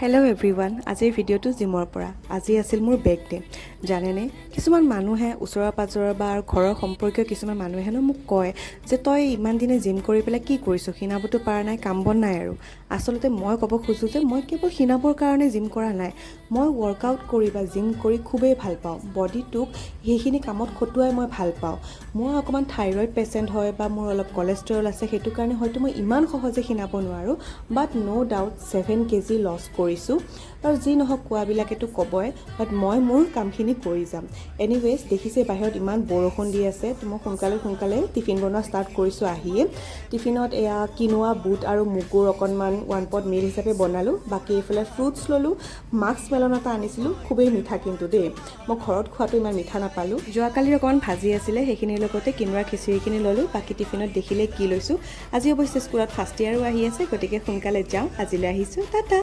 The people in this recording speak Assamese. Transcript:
হেল্ল' এভৰিৱান, আজিৰ ভিডিঅ'টো জিমৰ পৰা। আজি আছিল মোৰ বেক ডে। জানেনে, কিছুমান মানুহে ওচৰৰ পাজৰৰ বা ঘৰৰ সম্পৰ্কীয় কিছুমান মানুহে মোক কয় যে তই ইমান দিনে জিম কৰি পেলাই কি কৰিছ, ক্ষীণাবতো পৰা নাই, কাম বন নাই আৰু। আচলতে মই ক'ব খোজোঁ যে মই কেৱল ক্ষীণাবৰ কাৰণে জিম কৰা নাই, মই ৱৰ্কআউট কৰি বা জিম কৰি খুবেই ভাল পাওঁ। বডিটোক সেইখিনি কামত খটুৱাই মই ভাল পাওঁ। মই অকণমান থাইৰইড পেচেণ্ট হয় বা মোৰ অলপ কলেষ্ট্ৰল আছে, সেইটো কাৰণে হয়তো মই ইমান সহজে ক্ষীণাব নোৱাৰোঁ, বাট ন' ডাউট 7 কেজি লছ কৰিছোঁ। আৰু যি নহওক কোৱাবিলাকেতো ক'বই, বাট মই মোৰ কামখিনি কৰি যাম। এনিৱেজ, দেখিছে বাহিৰত ইমান বৰষুণ দি আছে, তো মই সোনকালে টিফিন বনোৱা ষ্টাৰ্ট কৰিছোঁ। আহিয়ে টিফিনত এয়া কিনোৱা বুট আৰু মগুৰ অকণমান 1 পট মিল হিচাপে বনালোঁ। বাকী এইফালে ফ্ৰুটছ ল'লোঁ। মাস্ক মেলন এটা আনিছিলোঁ, খুবেই মিঠা কিন্তু দেই, মই ঘৰত খোৱাটো ইমান মিঠা নাপালোঁ। যোৱাকালিৰ অকণমান ভাজি আছিলে, সেইখিনিৰ লগতে কিনোৱা খিচিৰিখিনি ল'লোঁ। বাকী টিফিনত দেখিলে কি লৈছোঁ। আজি অৱশ্যে স্কুলত ফাৰ্ষ্ট ইয়াৰো আহি আছে, গতিকে সোনকালে যাওঁ। আজিলৈ আহিছোঁ, টাটা।